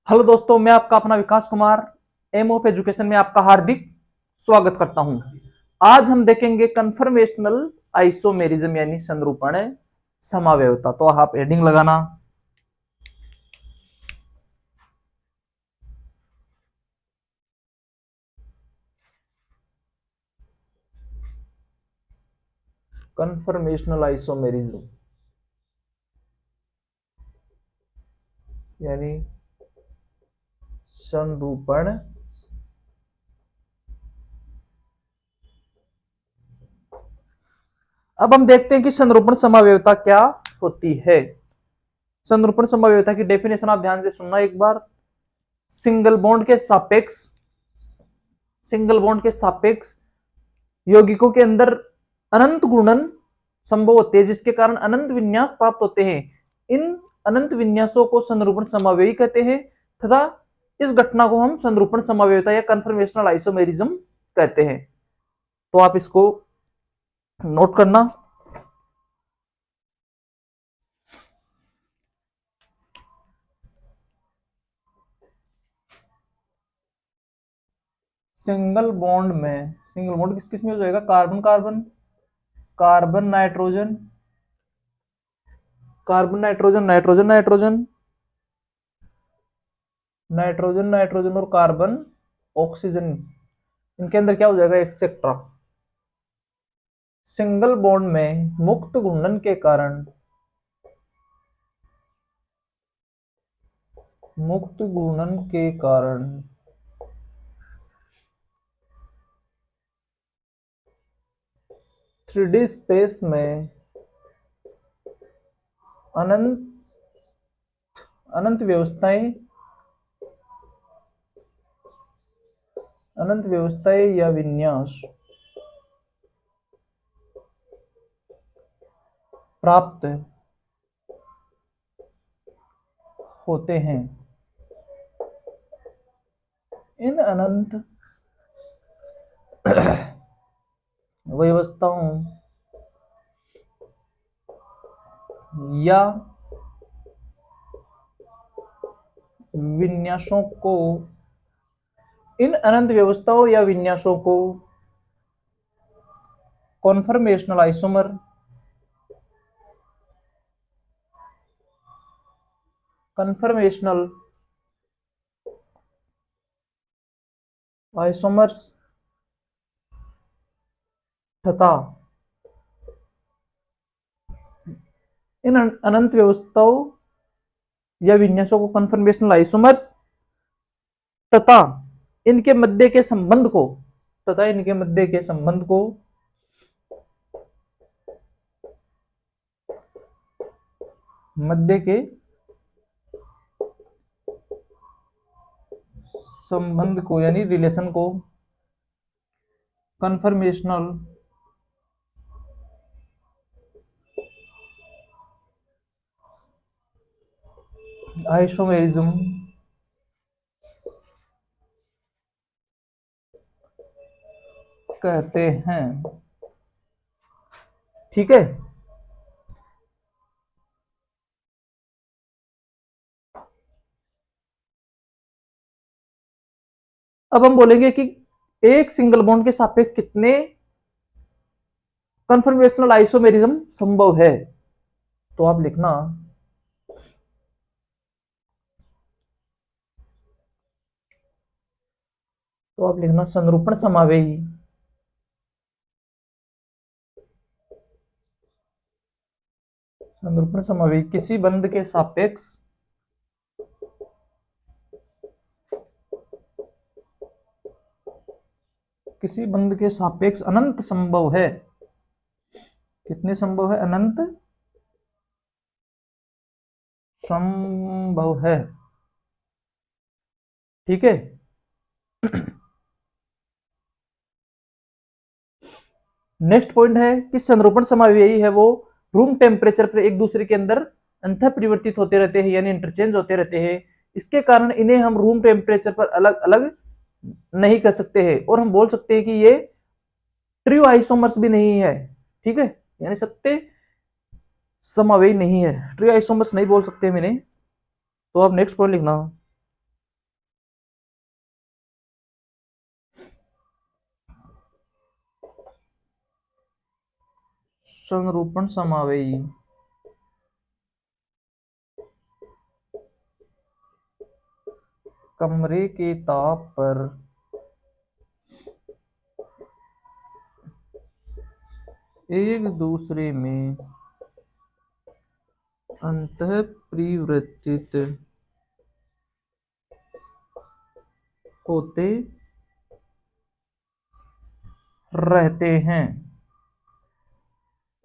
Hello दोस्तों, मैं आपका अपना विकास कुमार एम ऑफ एजुकेशन में आपका हार्दिक स्वागत करता हूं। आज हम देखेंगे कन्फर्मेशनल आइसोमेरिज्म यानी संरूपण समावयवता। तो आप हेडिंग लगाना। कन्फर्मेशनल आइसोमेरिज्म यानी संरूपण अब हम देखते हैं कि संरूपण समावयवता क्या होती है। संरूपण समावयवता की डेफिनेशन आप ध्यान से सुनना एक बार। सिंगल बॉन्ड के सापेक्ष सिंगल बॉन्ड के सापेक्ष यौगिकों के अंदर अनंत घूर्णन संभव होते हैं, जिसके कारण अनंत विन्यास प्राप्त होते हैं। इन अनंत विन्यासों को संरूपण समावयवी कहते हैं तथा इस घटना को हम संरूपण समावयवता या कन्फर्मेशनल आइसोमेरिज्म कहते हैं। तो आप इसको नोट करना। सिंगल बॉन्ड किस किस में हो जाएगा? Carbon carbon, carbon nitrogen, carbon nitrogen, nitrogen nitrogen, nitrogen nitrogen और कार्बन ऑक्सीजन। इनके अंदर क्या हो जाएगा? एक्सेट्रा। सिंगल बॉन्ड में मुक्त घूर्णन के कारण मुक्त घूर्णन के कारण 3D स्पेस में अनंत अनंत व्यवस्थाएं अनंत व्यवस्थाएं या विन्यास प्राप्त होते हैं। इन अनंत व्यवस्थाओं या विन्यासों को इन अनंत व्यवस्थाओं या विन्यासों को कॉन्फर्मेशनल आइसोमर कन्फर्मेशनल आइसोमर्स तथा इन अनंत व्यवस्थाओं या विन्यासों को कन्फर्मेशनल आइसोमर्स तथा इनके मध्य के संबंध को तथा इनके मध्य के संबंध को मध्य के संबंध को यानी रिलेशन को कन्फर्मेशनल आइसोमेरिज्म कहते हैं। ठीक है। अब हम बोलेंगे कि एक सिंगल बॉन्ड के सापेक्ष कितने कन्फर्मेशनल आइसोमेरिज्म संभव है। तो आप लिखना संरूपण समावेही किसी बंध के सापेक्ष अनंत संभव है। कितने संभव है? अनंत संभव है। ठीक है। नेक्स्ट पॉइंट है कि संरूपण समावेही है वो रूम टेम्परेचर पर एक दूसरे के अंदर अंतः परिवर्तित होते रहते हैं यानी इंटरचेंज होते रहते हैं। इसके कारण इन्हें हम रूम टेम्परेचर पर अलग अलग नहीं कर सकते हैं और हम बोल सकते हैं कि ये ट्रियो आइसोमर्स भी नहीं है। ठीक है, यानी सत्य समावेही नहीं है। ट्रियो आइसोमर्स नहीं बोल सकते हम इन्हें। तो आप नेक्स्ट पॉइंट लिखना। संरूपण समावेयी कमरे के ताप पर एक दूसरे में अंतःपरिवर्तित होते रहते हैं,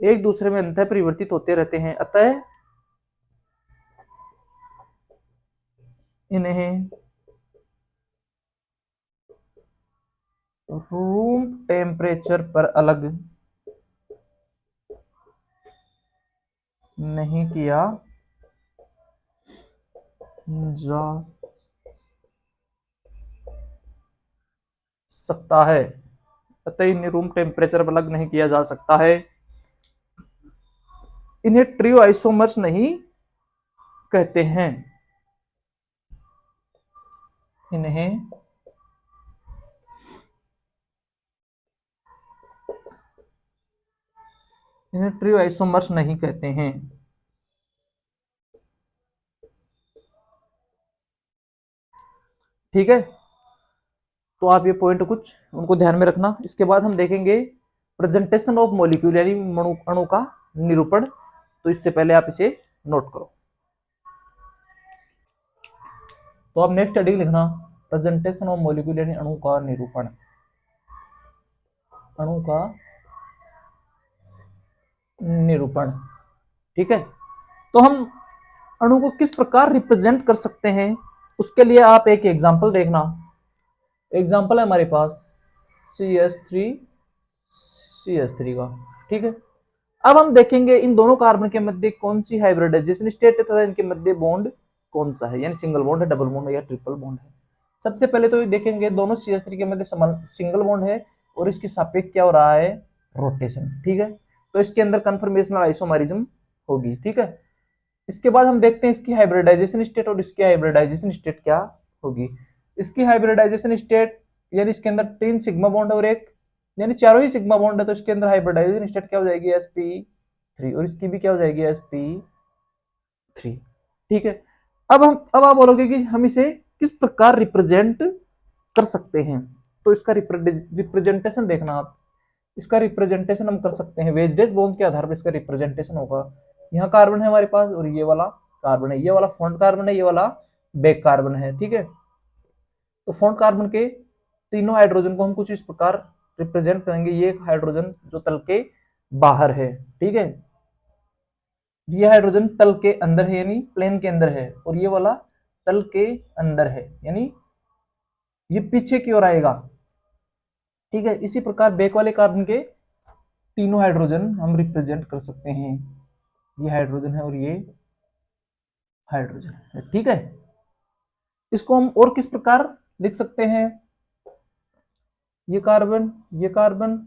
एक दूसरे में अंतःपरिवर्तित होते रहते हैं, अतः इन्हें रूम टेम्परेचर पर अलग नहीं किया जा सकता है, अतः इन्हें रूम टेम्परेचर पर अलग नहीं किया जा सकता है। इन्हें ट्रियो आइसोमर्स नहीं कहते हैं, इन्हें ट्रियो आइसोमर्स नहीं कहते हैं। ठीक है, तो आप ये पॉइंट कुछ उनको ध्यान में रखना। इसके बाद हम देखेंगे प्रेजेंटेशन ऑफ मॉलिक्यूल यानी अणु का निरूपण। तो इससे पहले आप इसे नोट करो। तो आप नेक्स्ट हेडिंग लिखना प्रेजेंटेशन ऑफ मॉलिक्यूल यानी अणु का निरूपण, अणु का निरूपण। ठीक है, तो हम अणु को किस प्रकार रिप्रेजेंट कर सकते हैं, उसके लिए आप एक एग्जांपल देखना। एग्जांपल है हमारे पास CH3 का। ठीक है, अब हम देखेंगे इन दोनों कार्बन के मध्य कौन सी हाइब्रिडाइजेशन स्टेट है तथा इनके मध्य बॉन्ड कौन सा है, यानी सिंगल बॉन्ड है, डबल बॉन्ड है या ट्रिपल बॉन्ड है। सबसे पहले तो ये देखेंगे दोनों CH3 के मध्य सिंगल बॉन्ड है और इसके सापेक्ष क्या हो रहा है, रोटेशन। ठीक है, तो इसके अंदर कन्फर्मेशनल आइसोमरिज्म होगी। ठीक है, इसके बाद हम देखते हैं इसकी हाइब्रिडाइजेशन स्टेट और इसकी हाइब्रिडाइजेशन स्टेट क्या होगी। इसकी हाइब्रिडाइजेशन स्टेट यानी इसके अंदर 3 सिग्मा बॉन्ड और एक यानी चारों ही सिग्मा बॉन्ड है, तो इसके अंदर हाइब्रिडाइजेशन स्टेट क्या हो जाएगी, sp3, और इसकी भी क्या हो जाएगी, sp3। ठीक है, अब आप बोलोगे कि हम इसे किस प्रकार रिप्रेजेंट कर सकते हैं। तो इसका रिप्रेजेंटेशन देखना आप। इसका रिप्रेजेंटेशन हम कर सकते हैं वेजडेस बॉन्ड के आधार पर इसका रिप्रेजेंटेशन होगा। यहाँ कार्बन है हमारे पास और ये वाला कार्बन है, ये वाला फ्रंट कार्बन है, ये वाला बैक कार्बन है। ठीक है, तो फ्रंट कार्बन के तीनों हाइड्रोजन को हम कुछ इस प्रकार रिप्रेजेंट करेंगे। ये एक हाइड्रोजन जो तल के बाहर है, ठीक है, ये हाइड्रोजन तल के अंदर है यानी प्लेन के अंदर है, और ये वाला तल के अंदर है यानी ये पीछे की ओर आएगा। ठीक है, इसी प्रकार बैक वाले कार्बन के तीनों हाइड्रोजन हम रिप्रेजेंट कर सकते हैं। ये हाइड्रोजन है और ये हाइड्रोजन है। ठीक है, इसको हम और किस प्रकार लिख सकते हैं, ये कार्बन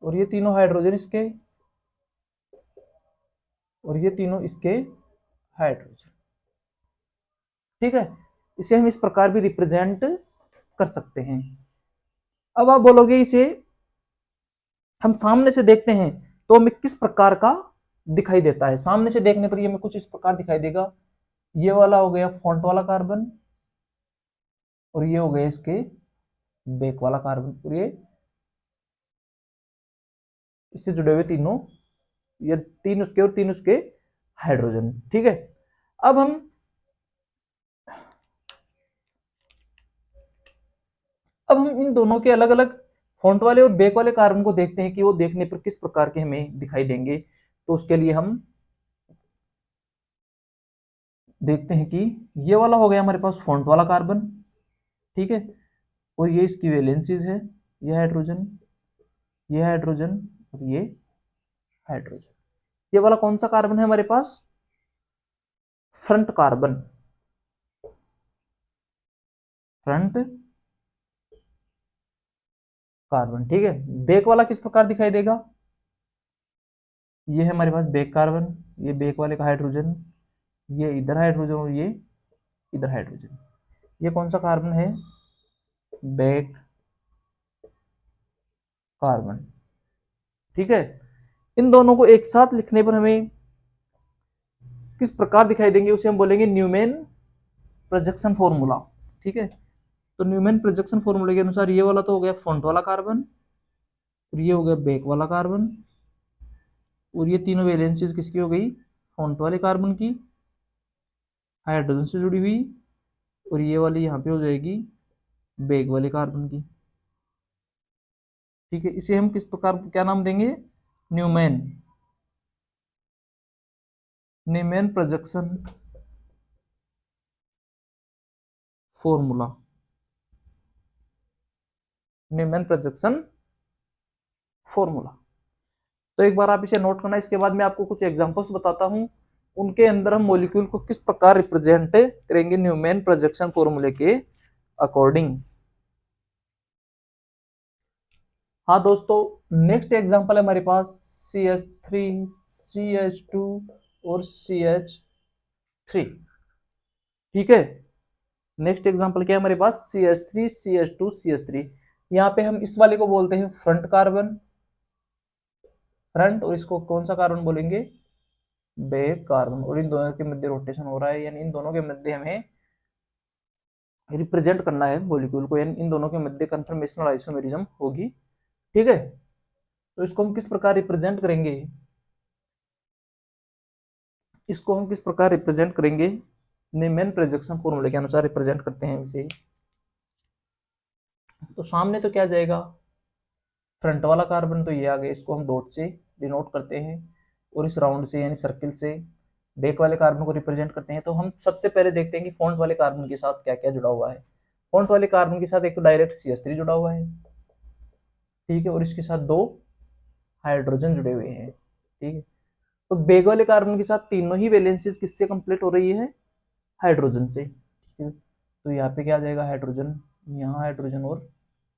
और ये तीनों हाइड्रोजन इसके और ये तीनों इसके हाइड्रोजन। ठीक है, इसे हम इस प्रकार भी रिप्रेजेंट कर सकते हैं। अब आप बोलोगे इसे हम सामने से देखते हैं तो हमें किस प्रकार का दिखाई देता है। सामने से देखने पर ये हमें कुछ इस प्रकार दिखाई देगा। ये वाला हो गया फ्रंट वाला कार्बन और ये हो गया इसके बैक वाला कार्बन, और ये इससे जुड़े हुए तीनों, ये तीन उसके और तीन उसके हाइड्रोजन। ठीक है, अब हम इन दोनों के अलग अलग फ्रंट वाले और बैक वाले कार्बन को देखते हैं कि वो देखने पर किस प्रकार के हमें दिखाई देंगे। तो उसके लिए हम देखते हैं कि ये वाला हो गया हमारे पास फ्रंट वाला कार्बन। ठीक है, और ये इसकी वैलेंसीज है, ये हाइड्रोजन, ये हाइड्रोजन और ये हाइड्रोजन। ये वाला कौन सा कार्बन है हमारे पास, फ्रंट कार्बन, फ्रंट कार्बन। ठीक है, बैक वाला किस प्रकार दिखाई देगा, ये है हमारे पास बैक कार्बन, ये बैक वाले का हाइड्रोजन, ये इधर हाइड्रोजन और ये इधर हाइड्रोजन। ये कौन सा कार्बन है, बैक कार्बन। ठीक है, इन दोनों को एक साथ लिखने पर हमें किस प्रकार दिखाई देंगे उसे हम बोलेंगे न्यूमैन प्रोजेक्शन फॉर्मूला। ठीक है, तो न्यूमैन प्रोजेक्शन फॉर्मूले के अनुसार ये वाला तो हो गया फ्रंट वाला कार्बन, और ये हो गया बैक वाला कार्बन, और ये तीनों वैलेंसीज किसकी हो गई, फ्रंट वाले कार्बन की हाइड्रोजन से जुड़ी हुई, और ये वाली यहाँ पे हो जाएगी बैक वाले कार्बन की। ठीक है, इसे हम किस प्रकार क्या नाम देंगे, Newman Newman projection formula, Newman projection formula. तो एक बार आप इसे नोट करना, इसके बाद मैं आपको कुछ एग्जांपल्स बताता हूं, उनके अंदर हम मॉलिक्यूल को किस प्रकार रिप्रेजेंट करेंगे न्यूमैन प्रोजेक्शन फॉर्मूले के अकॉर्डिंग। हाँ दोस्तों, नेक्स्ट एग्जांपल है हमारे पास CH3 CH2 और CH3। ठीक है, नेक्स्ट एग्जांपल क्या है हमारे पास, CH3 CH2 CH3। यहाँ पे हम इस वाले को बोलते हैं फ्रंट कार्बन, फ्रंट, और इसको कौन सा कार्बन बोलेंगे, बैक कार्बन, और इन दोनों के मध्य रोटेशन हो रहा है, यानी इन दोनों के मध्य हमें रिप्रेजेंट करना है मॉलिक्यूल को, यानी इन दोनों के मध्य कंफर्मेशनल आइसोमेरिज्म होगी। ठीक है, तो इसको हम किस प्रकार रिप्रेजेंट करेंगे, इसको हम किस प्रकार रिप्रेजेंट करेंगे, न्यूमैन प्रोजेक्शन फॉर्मूले के अनुसार रिप्रेजेंट करते हैं इसे। तो सामने तो क्या जाएगा, फ्रंट वाला कार्बन तो ये आ गया, इसको हम डॉट से डिनोट करते हैं, और इस राउंड से यानी सर्किल से बैक वाले कार्बन को रिप्रेजेंट करते हैं। तो हम सबसे पहले देखते हैं कि फ्रंट वाले कार्बन के साथ क्या क्या जुड़ा हुआ है। फ्रंट वाले कार्बन के साथ एक तो डायरेक्ट CH3 जुड़ा हुआ है, ठीक है, और इसके साथ 2 हाइड्रोजन जुड़े हुए हैं। ठीक है, तो बैक वाले कार्बन के साथ तीनों ही वैलेंसीज किससे कंप्लीट हो रही है, हाइड्रोजन से। ठीक है, तो यहाँ पे क्या आ जाएगा, हाइड्रोजन, यहाँ हाइड्रोजन, और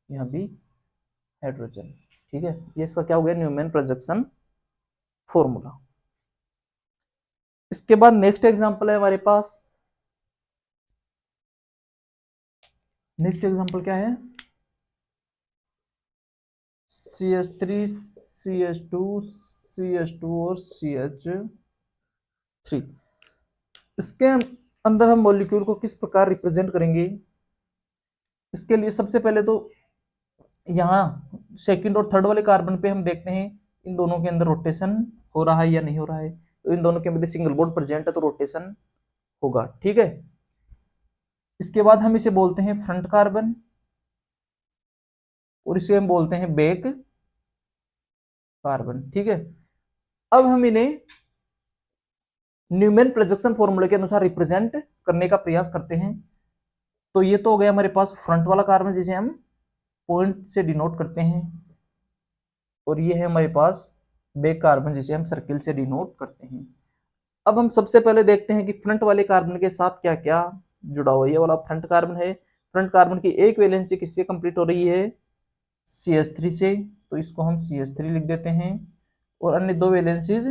यहाँ भी हाइड्रोजन। ठीक है, ये इसका क्या हो गया, न्यूमैन प्रोजेक्शन फॉर्मूला। इसके बाद नेक्स्ट एग्जांपल है हमारे पास, नेक्स्ट एग्जांपल क्या है, CH3 CH2 CH2 और CH3। इसके अंदर हम मॉलिक्यूल को किस प्रकार रिप्रेजेंट करेंगे, इसके लिए सबसे पहले तो यहाँ सेकंड और थर्ड वाले कार्बन पे हम देखते हैं इन दोनों के अंदर रोटेशन हो रहा है या नहीं हो रहा है। तो इन दोनों के मध्य सिंगल बॉन्ड प्रेजेंट है तो रोटेशन होगा। ठीक है, इसके बाद हम इसे बोलते हैं फ्रंट कार्बन, और इसे हम बोलते हैं बैक कार्बन। ठीक है, अब हम इन्हें न्यूमैन प्रोजेक्शन फॉर्मूले के अनुसार रिप्रेजेंट करने का प्रयास करते हैं। तो ये तो हो गया हमारे पास फ्रंट वाला कार्बन जिसे हम पॉइंट से डिनोट करते हैं, और ये है हमारे पास बैक कार्बन जिसे हम सर्किल से डिनोट करते हैं। अब हम सबसे पहले देखते हैं कि फ्रंट वाले कार्बन के साथ क्या क्या जुड़ा हुआ है। ये वाला फ्रंट कार्बन है, फ्रंट कार्बन की एक वैलेंसी किससे कंप्लीट हो रही है, CH3 से, तो इसको हम CH3 लिख देते हैं, और अन्य 2 वैलेंसीज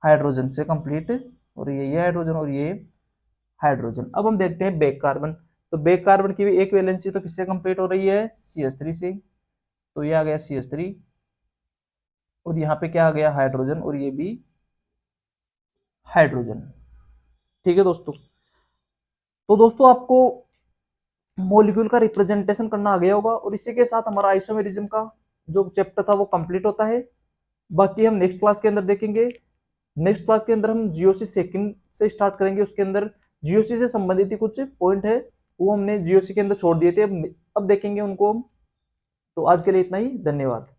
हाइड्रोजन से कंप्लीट, और ये हाइड्रोजन और ये हाइड्रोजन। अब हम देखते हैं बैक कार्बन, तो बैक कार्बन की भी एक वैलेंसी तो किससे कंप्लीट हो रही है, CH3 से, तो ये आ गया CH3, और यहाँ पे क्या आ गया, हाइड्रोजन, और ये भी हाइड्रोजन। ठीक है दोस्तों, तो दोस्तों आपको मॉलिक्यूल का रिप्रेजेंटेशन करना आ गया होगा, और इसी के साथ हमारा आइसोमेरिज्म का जो चैप्टर था वो कंप्लीट होता है। बाकी हम नेक्स्ट क्लास के अंदर देखेंगे। नेक्स्ट क्लास के अंदर हम जीओसी सेकंड से स्टार्ट करेंगे, उसके अंदर जीओसी से संबंधित ही कुछ पॉइंट है वो हमने जीओसी के अंदर छोड़ दिए थे, अब देखेंगे उनको। तो आज के लिए इतना ही, धन्यवाद।